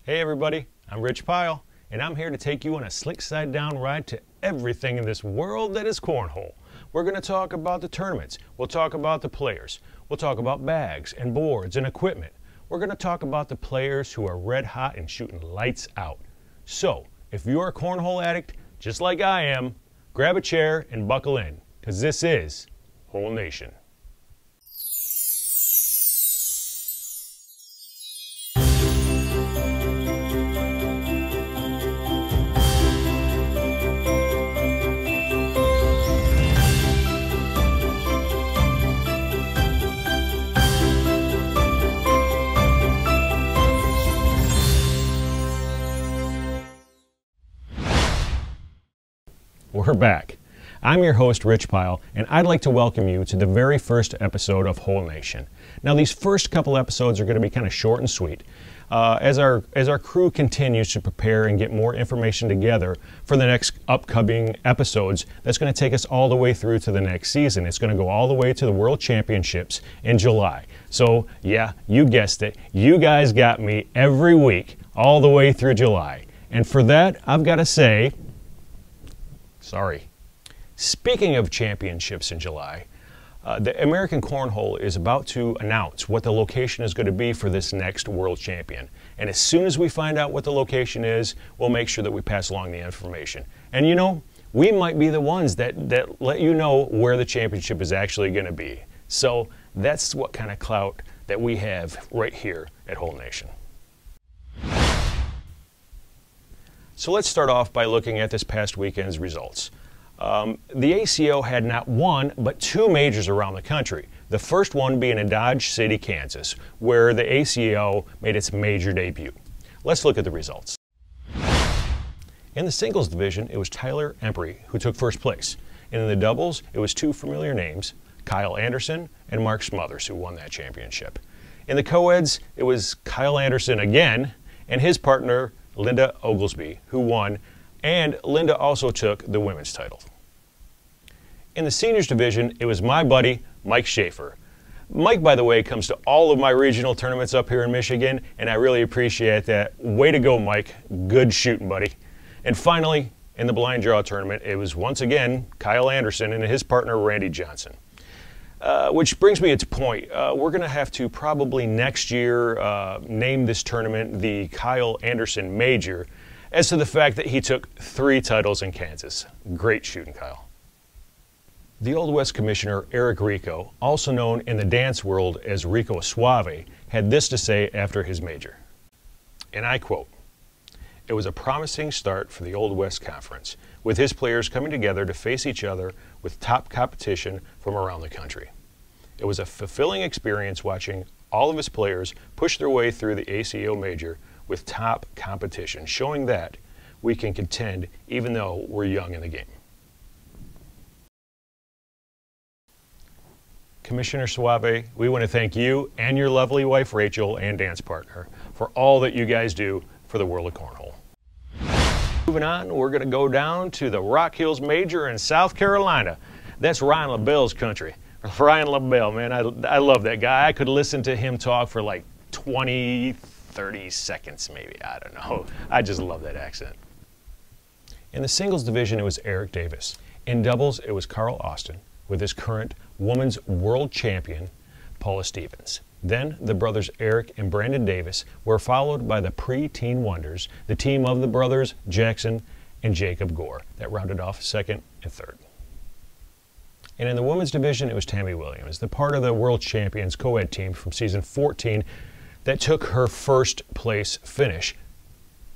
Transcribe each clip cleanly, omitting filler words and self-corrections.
Hey everybody, I'm Rich PYLE, and I'm here to take you on a slick side down ride to everything in this world that is cornhole. We're going to talk about the tournaments, we'll talk about the players, we'll talk about bags and boards and equipment. We're going to talk about the players who are red hot and shooting lights out. So, if you're a cornhole addict, just like I am, grab a chair and buckle in, because this is Hole Nation. We're back. I'm your host, Rich PYLE, and I'd like to welcome you to the very first episode of Hole Nation. Now, these first couple episodes are going to be kind of short and sweet. As our crew continues to prepare and get more information together for the next upcoming episodes, that's going to take us all the way through to the next season. It's going to go all the way to the World Championships in July. So, yeah, you guessed it. You guys got me every week all the way through July. And for that, I've got to say, sorry. Speaking of championships in July, the American Cornhole is about to announce what the location is going to be for this next World Champion. And as soon as we find out what the location is, we'll make sure that we pass along the information. And you know, we might be the ones that let you know where the championship is actually going to be. So that's what kind of clout that we have right here at Hole Nation. So let's start off by looking at this past weekend's results. The ACO had not one, but two majors around the country. The first one being in Dodge City, Kansas, where the ACO made its major debut. Let's look at the results. In the singles division, it was Tyler Embry who took first place. And in the doubles, it was two familiar names, Kyle Anderson and Mark Smothers, who won that championship. In the co-eds, it was Kyle Anderson again, and his partner, Linda Oglesby, who won, and Linda also took the women's title. In the seniors division, it was my buddy, Mike Schaefer. Mike, by the way, comes to all of my regional tournaments up here in Michigan, and I really appreciate that. Way to go, Mike. Good shooting, buddy. And finally, in the blind draw tournament, it was once again Kyle Anderson and his partner, Randy Johnson. Which brings me to point. We're going to have to probably next year name this tournament the Kyle Anderson Major, as to the fact that he took 3 titles in Kansas. Great shooting, Kyle. The Old West Commissioner, Eric Rico, also known in the dance world as Rico Suave, had this to say after his major. And I quote, "It was a promising start for the Old West Conference, with his players coming together to face each other with top competition from around the country. It was a fulfilling experience watching all of his players push their way through the ACO Major with top competition, showing that we can contend even though we're young in the game." Commissioner Suave, we want to thank you and your lovely wife Rachel and dance partner for all that you guys do for the world of cornhole. Moving on, we're going to go down to the Rock Hills Major in South Carolina. That's Ryan LaBelle's country. Ryan LaBelle, man, I love that guy. I could listen to him talk for like 20, 30 seconds maybe. I don't know. I just love that accent. In the singles division, it was Eric Davis. In doubles, it was Carl Austin with his current women's world champion, Paula Stevens. Then the brothers Eric and Brandon Davis were followed by the pre-teen wonders, the team of the brothers Jackson and Jacob Gore, that rounded off second and third. And in the women's division, it was Tammy Williams, the part of the world champions co-ed team from season 14 that took her first place finish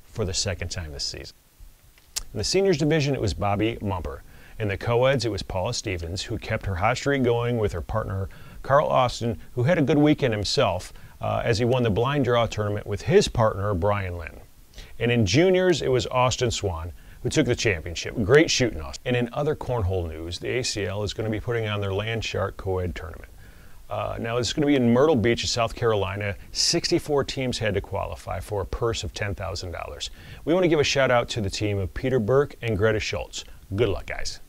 for the second time this season. In the seniors division, it was Bobby Mumper. In the co-eds, it was Paula Stevens, who kept her hot streak going with her partner Carl Austin, who had a good weekend himself as he won the blind draw tournament with his partner Brian Lynn. And in juniors, it was Austin Swan, who took the championship. Great shooting, Austin. And in other cornhole news, the ACL is going to be putting on their Land Shark co-ed tournament. Now, it's going to be in Myrtle Beach, South Carolina. 64 teams had to qualify for a purse of $10,000. We want to give a shout out to the team of Peter Burke and Greta Schultz. Good luck, guys.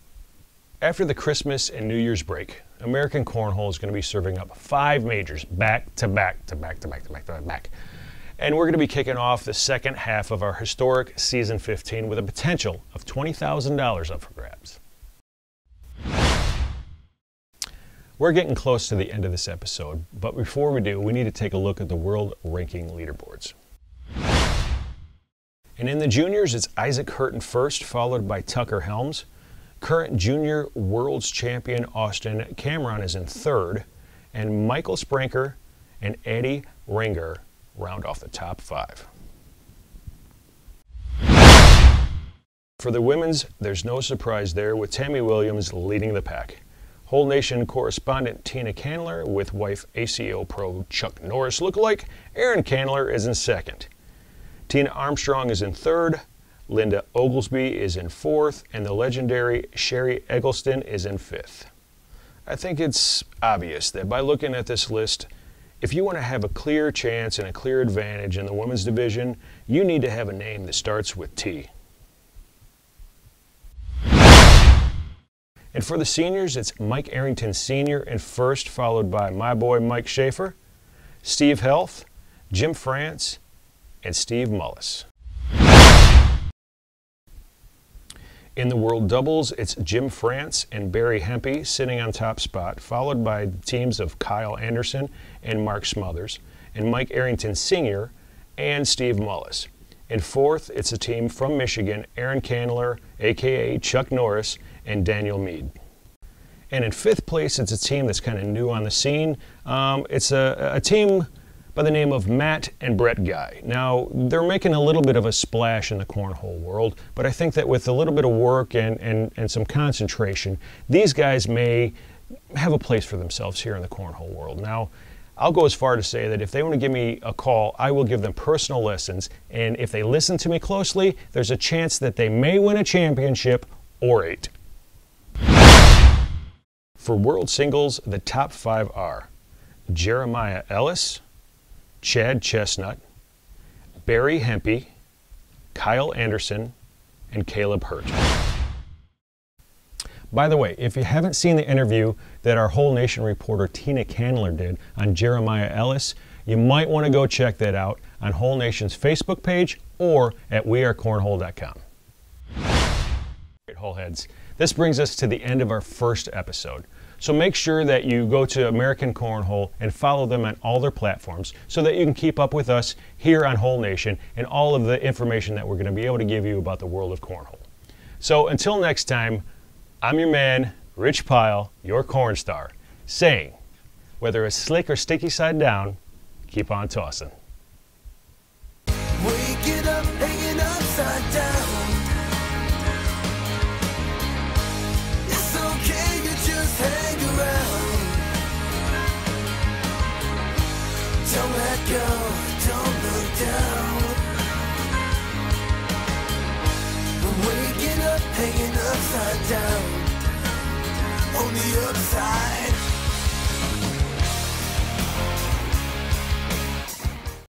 After the Christmas and New Year's break, American Cornhole is going to be serving up 5 majors back to back to back to back to back to back. And we're going to be kicking off the second half of our historic Season 15 with a potential of $20,000 up for grabs. We're getting close to the end of this episode, but before we do, we need to take a look at the world ranking leaderboards. And in the juniors, it's Isaac Hurton first, followed by Tucker Helms. Current junior world's champion Austin Cameron is in third, and Michael Spranker and Eddie Ringer round off the top 5. For the women's, there's no surprise there, with Tammy Williams leading the pack. Whole Nation correspondent Tina Candler with wife ACO pro Chuck Norris lookalike Erin Candler is in second. Tina Armstrong is in third, Linda Oglesby is in fourth, and the legendary Sherry Eggleston is in fifth. I think it's obvious that by looking at this list, if you want to have a clear chance and a clear advantage in the women's division, you need to have a name that starts with T. And for the seniors, it's Mike Arrington Sr. in first, followed by my boy Mike Schaefer, Steve Health, Jim France, and Steve Mullis. In the world doubles, it's Jim France and Barry Hempy sitting on top spot, followed by the teams of Kyle Anderson and Mark Smothers, and Mike Arrington Sr. and Steve Mullis. In fourth, it's a team from Michigan, Erin Candler, aka Chuck Norris, and Daniel Mead. And in fifth place, it's a team that's kind of new on the scene. It's a team by the name of Matt and Brett Guy. Now, they're making a little bit of a splash in the cornhole world, but I think that with a little bit of work and some concentration, these guys may have a place for themselves here in the cornhole world. Now, I'll go as far to say that if they want to give me a call, I will give them personal lessons, and if they listen to me closely, there's a chance that they may win a championship or 8. For world singles, the top 5 are Jeremiah Ellis, Chad Chestnut, Barry Hempy, Kyle Anderson, and Caleb Hurt. By the way, if you haven't seen the interview that our Whole Nation reporter Tina Candler did on Jeremiah Ellis, you might want to go check that out on Whole Nation's Facebook page or at wearecornhole.com. Great Holeheads, this brings us to the end of our first episode. So make sure that you go to American Cornhole and follow them on all their platforms so that you can keep up with us here on Whole Nation and all of the information that we're going to be able to give you about the world of cornhole. So until next time, I'm your man, Rich Pyle, your corn star, saying, whether it's slick or sticky side down, keep on tossing. Wake it up, hanging upside down. It's okay, you just hang around. Don't let go, don't look down. Waking up, hanging upside down. On the upside.